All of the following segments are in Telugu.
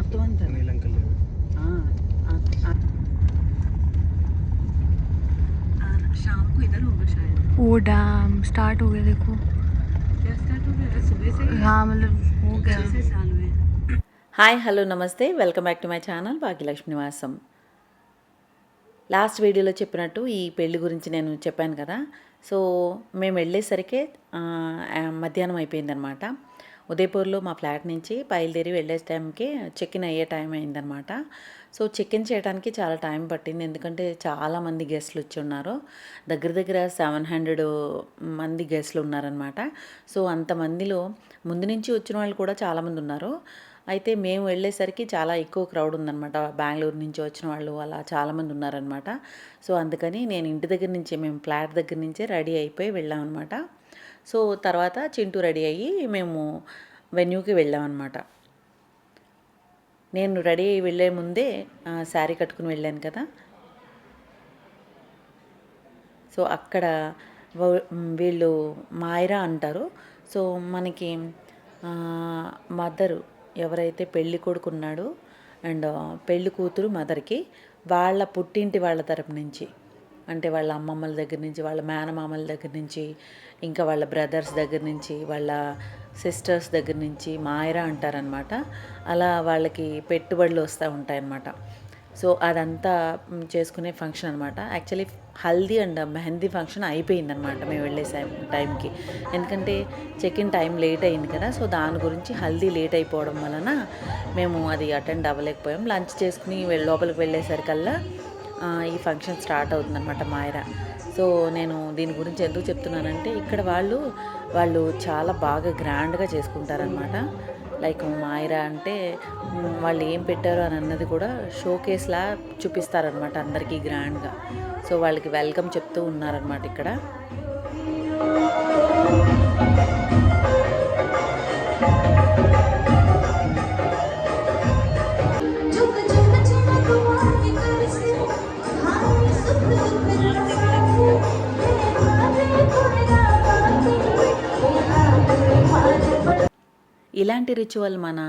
మొత్తం అంతా शाम को इधर होगा शायद। वो डैम स्टार्ट हो गया देखो। क्या स्टार्ट हो गया? सुबह से ही? हाँ मतलब हो गया। से साल हुए। హాయ్ హలో నమస్తే, welcome back to my channel Bhagyalakshmi నివాసం. లాస్ట్ వీడియోలో చెప్పినట్టు ఈ పెళ్లి గురించి నేను చెప్పాను కదా. సో మేము వెళ్ళేసరికి మధ్యాహ్నం అయిపోయిందనమాట. ఉదయపూర్లో మా ఫ్లాట్ నుంచి బయలుదేరి వెళ్ళే టైంకి చెక్ ఇన్ అయ్యే టైం అయిందనమాట. సో చెక్ ఇన్ చేయడానికి చాలా టైం పట్టింది, ఎందుకంటే చాలామంది గెస్ట్లు వచ్చి ఉన్నారు. దగ్గర దగ్గర 700 మంది గెస్ట్లు ఉన్నారనమాట. సో అంతమందిలో ముందు నుంచి వచ్చిన వాళ్ళు కూడా చాలామంది ఉన్నారు. అయితే మేము వెళ్ళేసరికి చాలా ఎక్కువ క్రౌడ్ ఉందన్నమాట. బెంగళూరు నుంచి వచ్చిన వాళ్ళు అలా చాలామంది ఉన్నారనమాట. సో అందుకని నేను ఇంటి దగ్గర నుంచే, మేము ఫ్లాట్ దగ్గర నుంచే రెడీ అయిపోయి వెళ్ళామన్నమాట. సో తర్వాత చింటూ రెడీ అయ్యి మేము వెన్యూకి వెళ్ళామన్నమాట. నేను రెడీ అయ్యి వెళ్ళే ముందే శారీ కట్టుకుని వెళ్ళాను కదా. సో అక్కడ వీళ్ళు మాయరా అంటారు. సో మనకి మదరు ఎవరైతే పెళ్ళి కొడుకున్నాడో అండ్ పెళ్ళి కూతురు మదర్కి వాళ్ళ పుట్టింటి వాళ్ళ తరపు నుంచి, అంటే వాళ్ళ అమ్మమ్మల దగ్గర నుంచి, వాళ్ళ మేనమామల దగ్గర నుంచి, ఇంకా వాళ్ళ బ్రదర్స్ దగ్గర నుంచి, వాళ్ళ సిస్టర్స్ దగ్గర నుంచి మాయరా అంటారనమాట. అలా వాళ్ళకి పెట్టుబడులు వస్తూ ఉంటాయన్నమాట. సో అదంతా చేసుకునే ఫంక్షన్ అనమాట. Actually haldi and mehndi function అయిపోయిందనమాట మేము వెళ్ళే టైంకి, ఎందుకంటే చెక్ ఇన్ టైం లేట్ అయింది కదా. సో దాని గురించి హల్దీ లేట్ అయిపోవడం వలన మేము అది అటెండ్ అవ్వలేకపోయాం. లంచ్ చేసుకుని లోపలికి వెళ్ళేసరికల్లా ఈ ఫంక్షన్ స్టార్ట్ అవుతుందన్నమాట మాయరా. సో నేను దీని గురించి ఎందుకు చెప్తున్నానంటే, ఇక్కడ వాళ్ళు చాలా బాగా గ్రాండ్గా చేసుకుంటారనమాట. లైక్ మాయరా అంటే వాళ్ళు ఏం పెట్టారు అని అన్నది కూడా షోకేస్లా చూపిస్తారనమాట అందరికీ గ్రాండ్గా. సో వాళ్ళకి వెల్కమ్ చెప్తూ ఉన్నారనమాట ఇక్కడ. ఇలాంటి రిచువల్ మన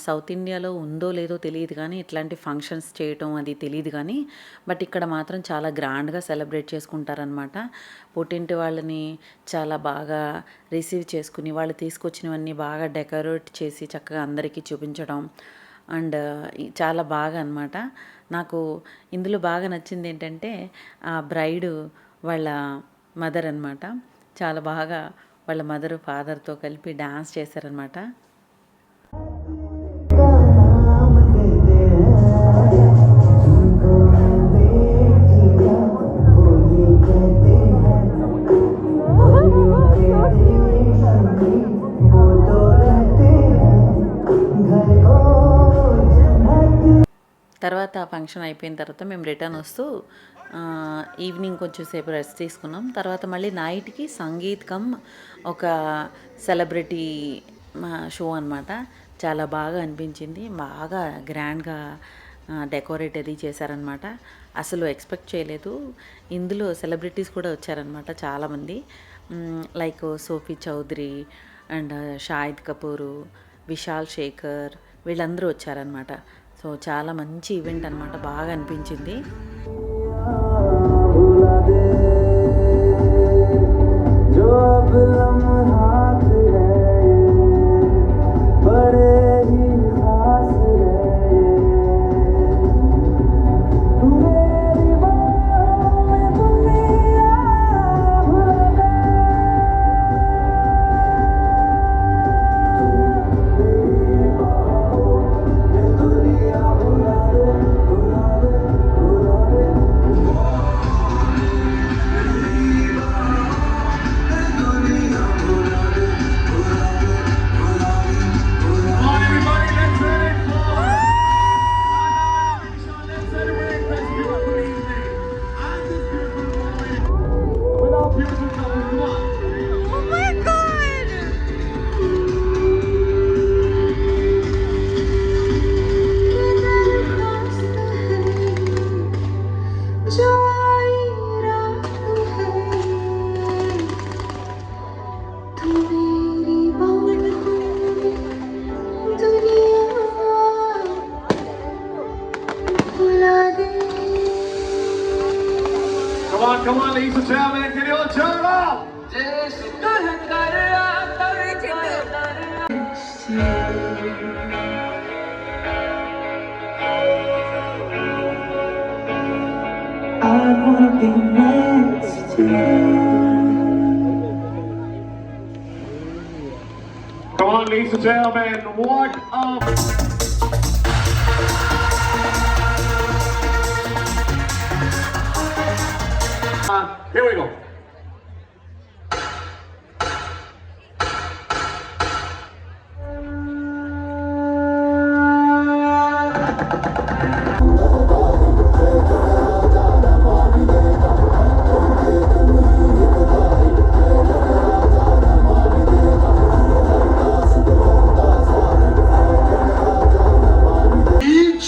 సౌత్ ఇండియాలో ఉందో లేదో తెలియదు కానీ, ఇట్లాంటి ఫంక్షన్స్ చేయటం అది తెలియదు కానీ, బట్ ఇక్కడ మాత్రం చాలా గ్రాండ్గా సెలబ్రేట్ చేసుకుంటారనమాట. పుట్టింటి వాళ్ళని చాలా బాగా రిసీవ్ చేసుకుని, వాళ్ళు తీసుకొచ్చినవన్నీ బాగా డెకరేట్ చేసి చక్కగా అందరికీ చూపించడం అండ్ చాలా బాగా అనమాట. నాకు ఇందులో బాగా నచ్చింది ఏంటంటే, ఆ బ్రైడ్ వాళ్ళ మదర్ అనమాట. చాలా బాగా వాళ్ళ మదరు ఫాదర్తో కలిపి డాన్స్ చేశారనమాట. తర్వాత ఫంక్షన్ అయిపోయిన తర్వాత మేము రిటర్న్ వస్తూ ఈవినింగ్ కొంచెం సేపు రెస్ట్ తీసుకున్నాం. తర్వాత మళ్ళీ నైట్కి సంగీత్ కమ్ ఒక సెలబ్రిటీ షో అనమాట. చాలా బాగా అనిపించింది, బాగా గ్రాండ్గా డెకరేట్ అది చేశారనమాట. అసలు ఎక్స్పెక్ట్ చేయలేదు. ఇందులో సెలబ్రిటీస్ కూడా వచ్చారనమాట చాలామంది, లైక్ సోఫీ చౌదరి అండ్ షాహిద్ కపూరు, విశాల్ శేఖర్, వీళ్ళందరూ వచ్చారనమాట. సో చాలా మంచి ఈవెంట్ అనమాట, బాగా అనిపించింది. on, ladies and gentlemen. What up? Here we go.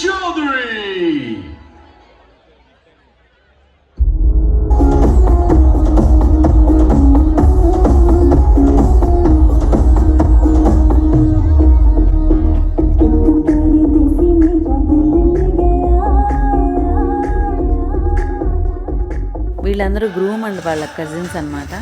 Chaudhary. వీళ్ళందరూ గ్రూమ్ అండ్ వాళ్ళ కజిన్స్ అన్నమాట.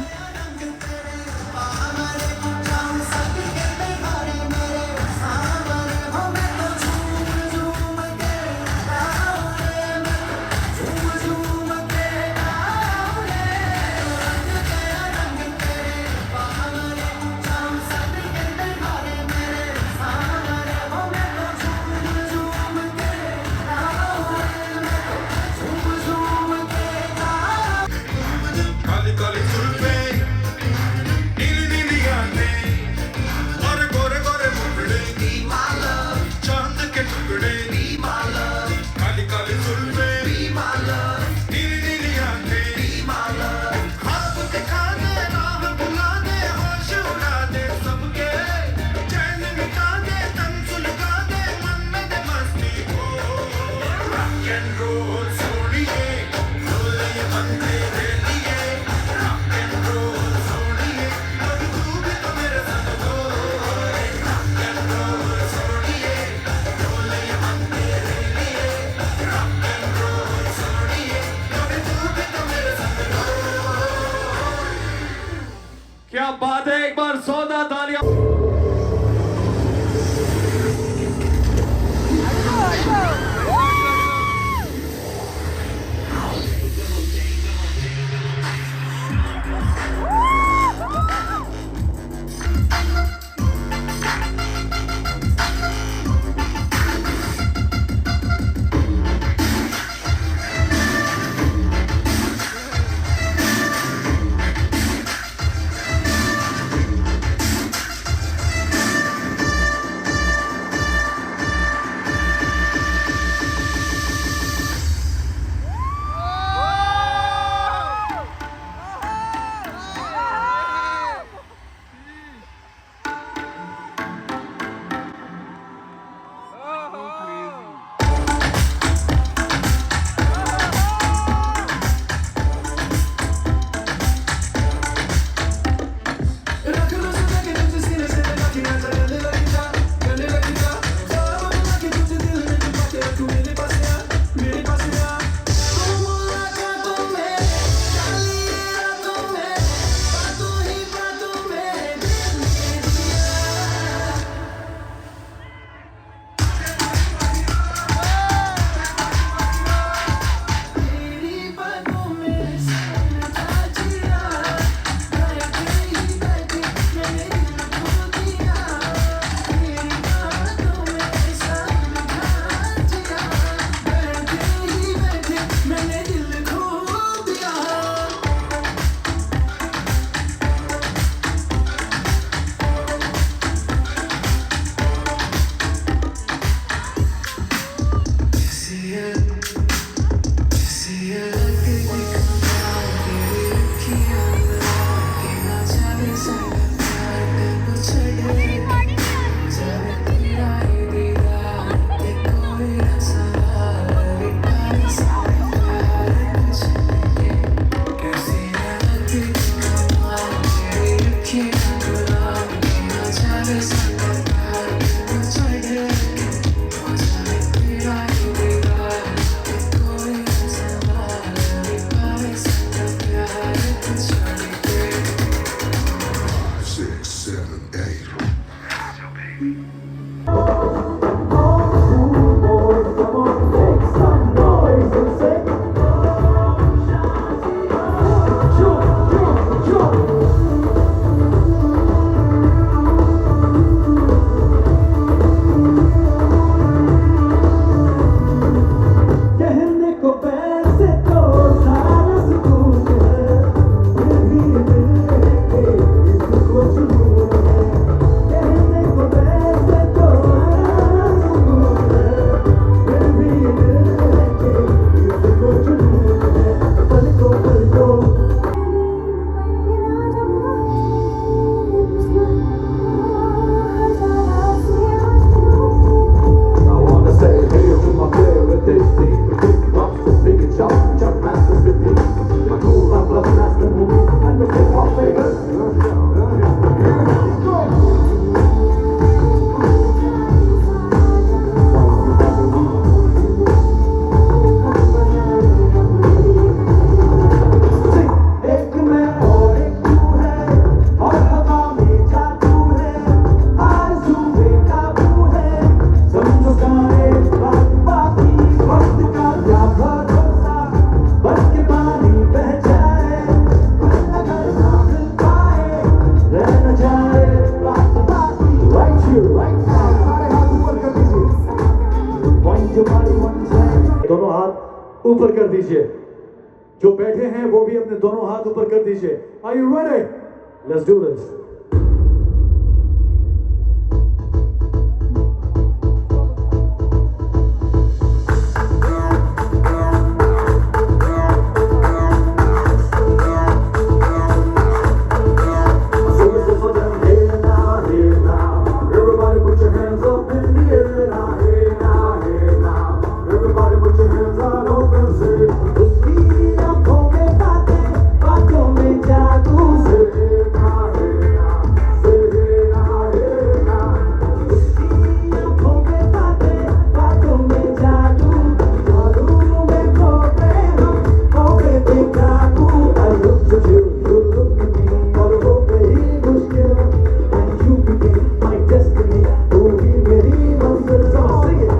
क्या बात है, एक बार जोरदार तालियां। ऊपर कर दीजिए. जो बैठे हैं वो भी अपने दोनों हाथ ऊपर कर दीजिए. Are you ready? Let's do this. Everybody put your hands up in the air now, hey now, hey now. Everybody put your hands on open, say. उसकी आँखों में बातें, बातों में जादू, say hey now, hey now, say hey now, hey now. उसकी आँखों में बातें, बातों में जादू, जादू में खो गए हम, खो गए बेकाबू. I look to you, you look at me, और हो गई मुश्किल, and you became my destiny. तू ही मेरी मंजिल, so sing it.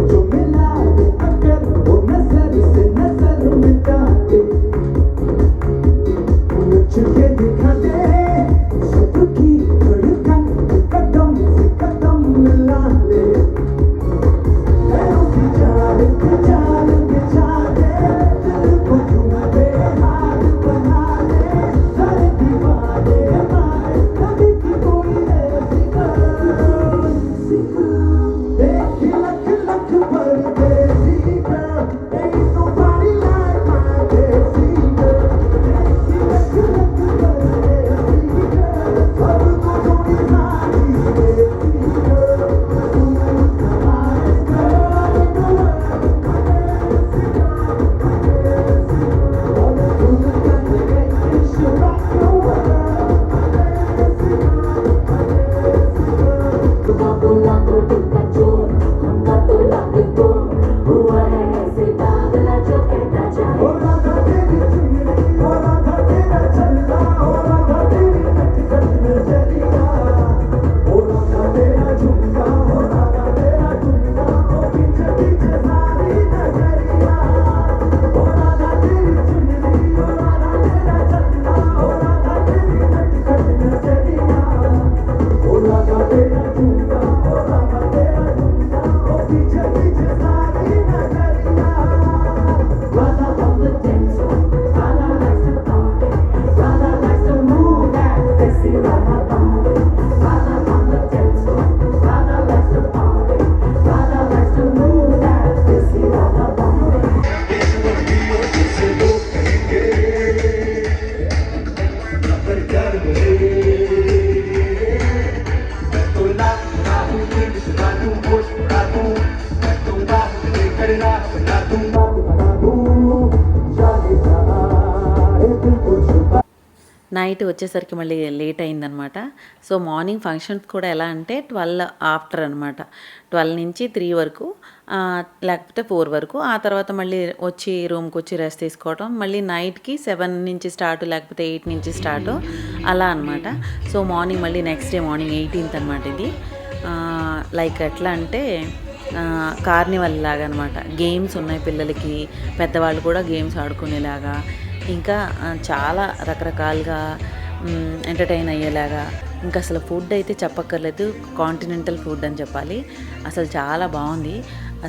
जो मिला दे अगर वो नजर से नजर मिटा दे, मुझे दिखा दे सबकी धड़कन, कदम से कदम मिला ले. पैरों की चाल बिछा दे, दिल को झूमे हाथ बना दे. सारे दीवाने हमारे कभी की कोई ऐसी देखी लख लख परदेसी girl, ain't nobody like my Desi girl. देखी लख लख परदेसी girl, सबको थोड़ी सारी देसी girl. तू हमारे girl in the world, all the food that we get, it should rock your world. ओ राधा तेरी चुनरी, ओ राधा तेरा चलना, ओ राधा तेरी नटखट नजरिया, ओ राधा तेरा झुमका, ओ राधा तेरा झुमका, ओ पीछे पीछे सारी नजरिया. ओ राधा तेरी चुनरी, ओ राधा तेरा चलना, ओ राधा तेरी नटखट नजरिया, ओ राधा तेरा झुमका, ओ राधा तेरा झुमका, ओ पीछे पीछे सारी नजरिया. Radha on the dance floor, Radha likes to party, Radha likes to move that sexy Radha body. Radha on the dance floor, Radha likes to party, Radha likes to move that sexy Radha body. Night వచ్చేసరికి మళ్ళీ లేట్ అయిందనమాట. సో మార్నింగ్ ఫంక్షన్స్ కూడా ఎలా అంటే 12 ఆఫ్టర్ అనమాట. 12 నుంచి 3 వరకు, లేకపోతే 4 వరకు. ఆ తర్వాత మళ్ళీ వచ్చి రూమ్కి వచ్చి రెస్ట్ తీసుకోవడం, మళ్ళీ నైట్కి 7 నుంచి స్టార్ట్, లేకపోతే 8 నుంచి స్టార్ట్, అలా అనమాట. సో మార్నింగ్ మళ్ళీ నెక్స్ట్ డే మార్నింగ్ 18th అనమాట ఇది. లైక్ ఎట్లా అంటే కార్నివల్ లాగా అనమాట. గేమ్స్ ఉన్నాయి పిల్లలకి, పెద్దవాళ్ళు కూడా గేమ్స్ ఆడుకునేలాగా, ఇంకా చాలా రకరకాలుగా ఎంటర్టైన్ అయ్యేలాగా. ఇంకా అసలు ఫుడ్ అయితే చెప్పక్కర్లేదు, కాంటినెంటల్ ఫుడ్ అని చెప్పాలి. అసలు చాలా బాగుంది,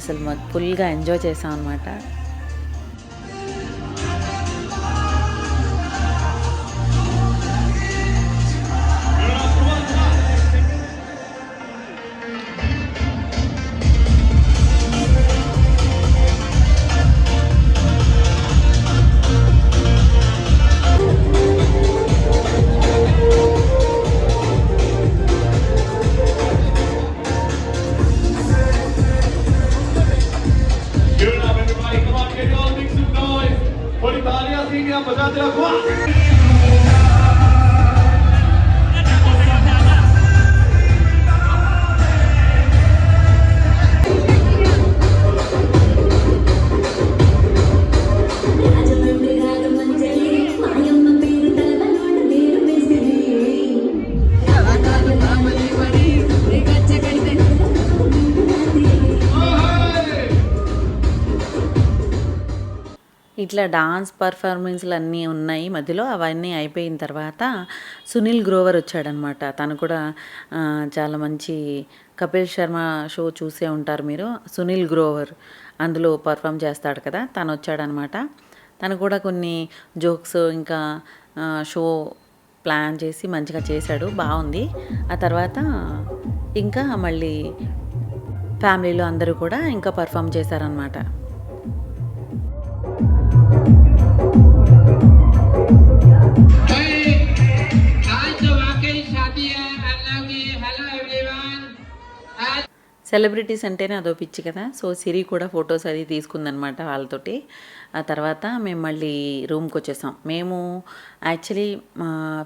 అసలు ఫుల్గా ఎంజాయ్ చేసాం అనమాట. Give it up, everybody. Come ఇట్లా డాన్స్ పర్ఫార్మెన్స్లు అన్నీ ఉన్నాయి మధ్యలో. అవన్నీ అయిపోయిన తర్వాత సునీల్ గ్రోవర్ వచ్చాడనమాట. తను కూడా చాలా మంచి కపిల్ శర్మ షో చూసే ఉంటారు మీరు. సునీల్ గ్రోవర్ అందులో పర్ఫామ్ చేస్తాడు కదా, తను వచ్చాడనమాట. తను కూడా కొన్ని జోక్స్ ఇంకా షో ప్లాన్ చేసి మంచిగా చేశాడు, బాగుంది. ఆ తర్వాత ఇంకా మళ్ళీ ఫ్యామిలీలో అందరూ కూడా ఇంకా పర్ఫామ్ చేశారనమాట. సెలబ్రిటీస్ అంటేనే అదో పిచ్చి కదా. సో సిరి కూడా ఫొటోస్ అది తీసుకుందనమాట వాళ్ళతోటి. ఆ తర్వాత మేము మళ్ళీ రూమ్కి వచ్చేసాం. మేము యాక్చువల్లీ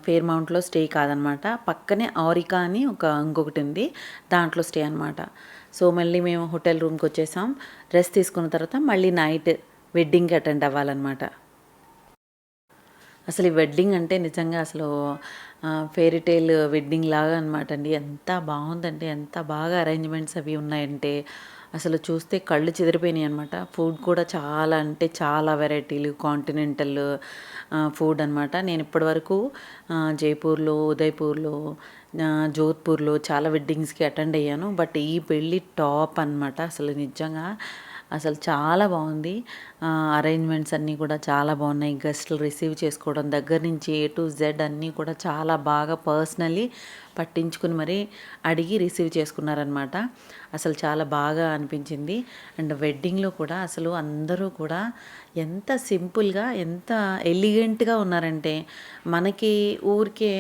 ఫేర్ మౌంట్లో స్టే కాదనమాట, పక్కనే ఆరికా అని ఇంకొకటి ఉంది, దాంట్లో స్టే అనమాట. సో మళ్ళీ మేము హోటల్ రూమ్కి వచ్చేసాం. రెస్ట్ తీసుకున్న తర్వాత మళ్ళీ నైట్ వెడ్డింగ్కి అటెండ్ అవ్వాలన్నమాట. అసలు ఈ వెడ్డింగ్ అంటే నిజంగా అసలు ఫెయిరీ టేల్ వెడ్డింగ్ లాగా అనమాట అండి. ఎంత బాగుందంటే, ఎంత బాగా అరేంజ్మెంట్స్ అవి ఉన్నాయంటే అసలు చూస్తే కళ్ళు చెదిరిపోయినాయి అనమాట. ఫుడ్ కూడా చాలా అంటే చాలా వెరైటీలు, కాంటినెంటల్ ఫుడ్ అనమాట. నేను ఇప్పటివరకు జైపూర్లో, ఉదయ్పూర్లో, జోధ్పూర్లో చాలా వెడ్డింగ్స్కి అటెండ్ అయ్యాను. బట్ ఈ పెళ్ళి టాప్ అనమాట. అసలు నిజంగా అసలు చాలా బాగుంది. అరేంజ్మెంట్స్ అన్నీ కూడా చాలా బాగున్నాయి. గెస్టులు రిసీవ్ చేసుకోవడం దగ్గర నుంచి A to Z అన్నీ కూడా చాలా బాగా పర్సనలీ పట్టించుకుని మరీ అడిగి రిసీవ్ చేసుకున్నారనమాట. అసలు చాలా బాగా అనిపించింది. అండ్ వెడ్డింగ్లో కూడా అసలు అందరూ కూడా ఎంత సింపుల్గా, ఎంత ఎలిగెంట్గా ఉన్నారంటే, మనకి ఊరికే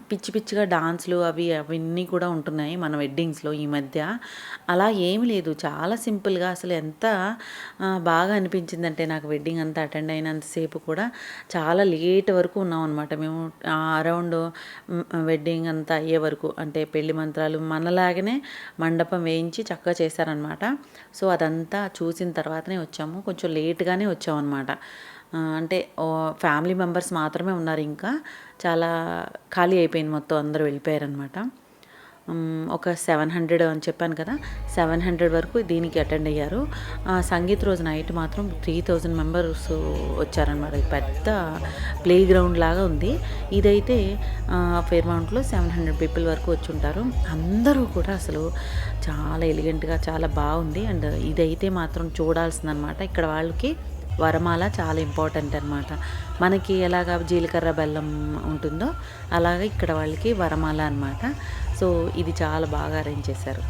పిచ్చి పిచ్చిగా డాన్స్లు అవన్నీ కూడా ఉంటున్నాయి మన వెడ్డింగ్స్లో ఈ మధ్య. అలా ఏమి లేదు, చాలా సింపుల్గా అసలు ఎంత బాగా అనిపించిందంటే నాకు వెడ్డింగ్ అంతా అటెండ్ అయినంతసేపు కూడా చాలా లేట్ వరకు ఉన్నాం అనమాట మేము. అరౌండ్ వెడ్డింగ్ అంతా అయ్యే వరకు, అంటే పెళ్లి మంత్రాలు మనలాగనే మండపం వేయించి చక్కగా చేశారనమాట. సో అదంతా చూసిన తర్వాతనే వచ్చాము. కొంచెం లేట్గానే వచ్చామన్నమాట. అంటే ఫ్యామిలీ మెంబర్స్ మాత్రమే ఉన్నారు, ఇంకా చాలా ఖాళీ అయిపోయింది మొత్తం, అందరూ వెళ్ళిపోయారనమాట. ఒక 700 అని చెప్పాను కదా, 700 వరకు దీనికి అటెండ్ అయ్యారు. సంగీత్ రోజు నైట్ మాత్రం 3000 మెంబర్స్ వచ్చారనమాట. పెద్ద ప్లే గ్రౌండ్ లాగా ఉంది. ఇదైతే ఫేర్ మౌంట్లో 700 పీపుల్ వరకు వచ్చి ఉంటారు. అందరూ కూడా అసలు చాలా ఎలిగెంట్గా చాలా బాగుంది. అండ్ ఇదైతే మాత్రం చూడాల్సిందనమాట. ఇక్కడ వాళ్ళకి వరమాల చాలా ఇంపార్టెంట్ అనమాట. మనకి ఎలాగ జీలకర్ర బెల్లం ఉంటుందో అలాగే ఇక్కడ వాళ్ళకి వరమాల అనమాట. సో ఇది చాలా బాగా అరేంజ్ చేశారు.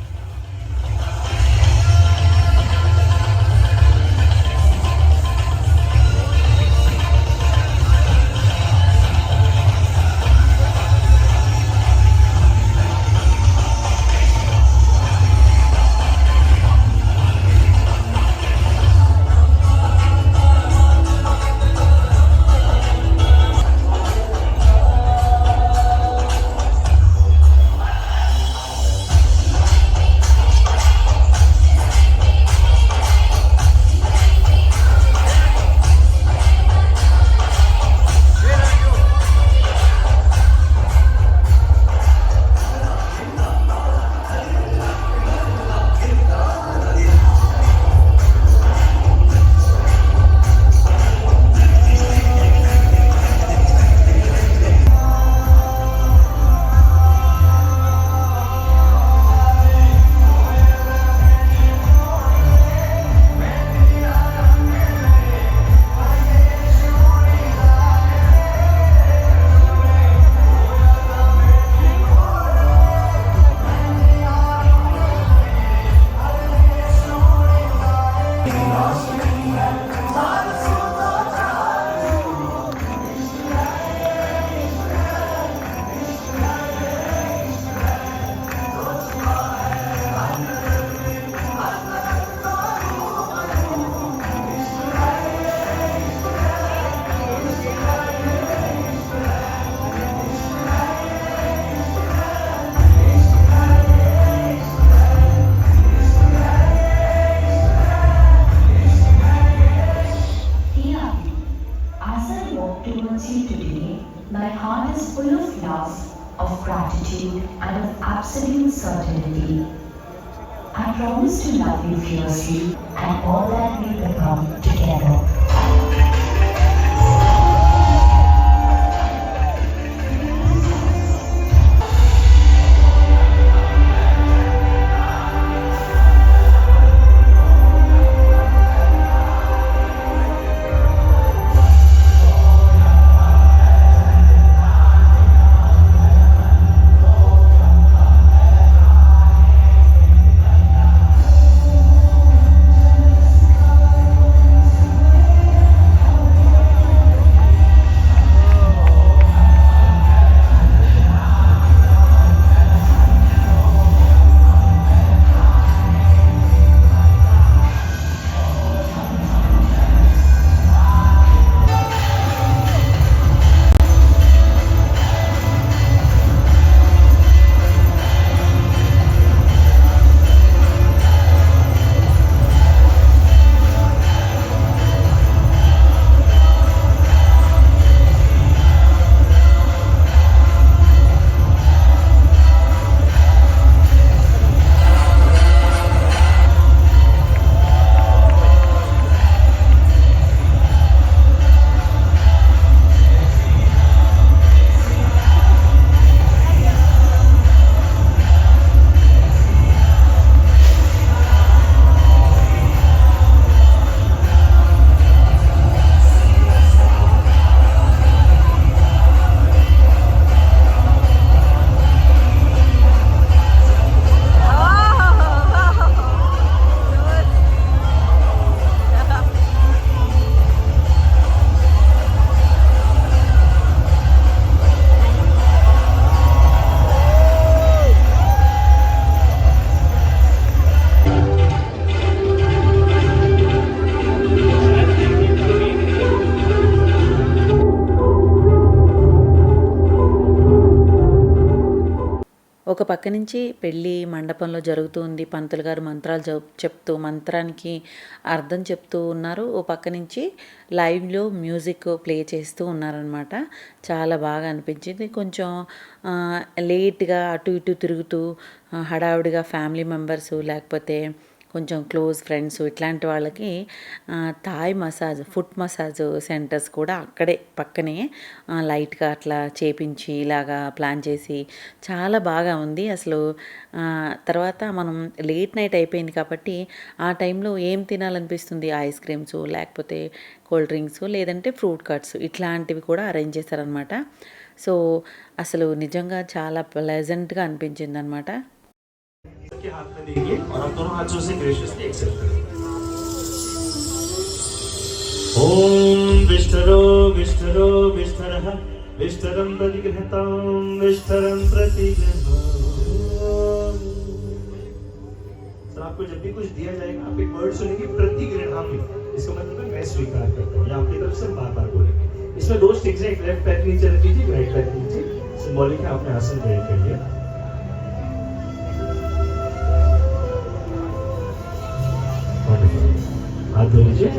My heart is full of love, of gratitude, and of absolute certainty. I promise to love you fiercely and all that we become together. పక్క నుంచి పెళ్ళి మండపంలో జరుగుతుంది, పంతులు గారు మంత్రాలు చెప్తూ మంత్రానికి అర్థం చెప్తూ ఉన్నారు. ఓ పక్క నుంచి లైవ్లో మ్యూజిక్ ప్లే చేస్తూ ఉన్నారనమాట. చాలా బాగా అనిపించింది. కొంచెం లేట్గా అటు ఇటు తిరుగుతూ హడావుడిగా ఫ్యామిలీ మెంబర్సు లేకపోతే కొంచెం క్లోజ్ ఫ్రెండ్స్ ఇట్లాంటి వాళ్ళకి Thai massage, foot massage centres కూడా అక్కడే పక్కనే లైట్గా అట్లా చేపించి ఇలాగా ప్లాన్ చేసి చాలా బాగా ఉంది అసలు. తర్వాత మనం లేట్ నైట్ అయిపోయింది కాబట్టి ఆ టైంలో ఏం తినాలనిపిస్తుంది, ఐస్ క్రీమ్స్ లేకపోతే కూల్ డ్రింక్స్ లేదంటే ఫ్రూట్ కట్స్ ఇట్లాంటివి కూడా అరేంజ్ చేశారనమాట. సో అసలు నిజంగా చాలా ప్లెజెంట్గా అనిపించింది అనమాట. के हाथ में देंगे और आप दोनों हाथों से ग्रेशियसली एक्सेप्ट करें। ओम विष्ठरो विष्ठरो विष्ठरः विष्ठरं प्रतिगृहतां विष्ठरं प्रतिगृहतां। सर आपको जब भी कुछ दिया जाएगा आप एक वर्ड सुनेंगे प्रतिगृहामि, इसका मतलब है मैं स्वीकार करता हूँ, या आपकी तरफ से बार-बार बोलेंगे। इसमें दो स्टिक्स हैं, एक लेफ्ट पैर नीचे रख लीजिए, राइट पैर नीचे। सिंबॉलिक है आपने आसन ग्रहण कर लिया। हाथ धो लीजिए।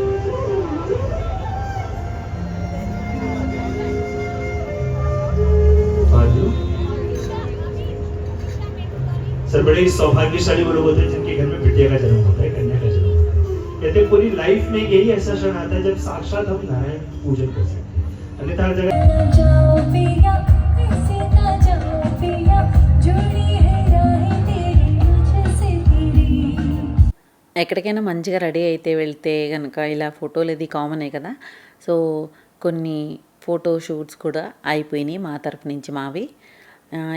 सर बड़े सौभाग्यशाली वो लोग होते हैं जिनके घर में बिटिया का जन्म होता है, कन्या का जन्म होता है। कहते हैं पूरी लाइफ में यही ऐसा क्षण आता है जब साक्षात हम नारायण पूजन कर सकते हैं। अन्यथा हर जगह ఎక్కడికైనా మంచిగా రెడీ అయితే వెళ్తే కనుక ఇలా ఫోటోలు ఇది కామనే కదా. సో కొన్ని ఫోటో షూట్స్ కూడా అయిపోయినాయి మా తరపు నుంచి మావి.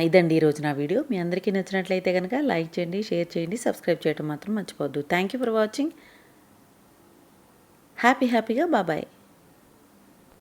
ఇదండి ఈరోజు నా వీడియో. మీ అందరికీ నచ్చినట్లయితే కనుక లైక్ చేయండి, షేర్ చేయండి, సబ్స్క్రైబ్ చేయడం మాత్రం మర్చిపోవద్దు. Thank you for watching. హ్యాపీగా బాబాయ్.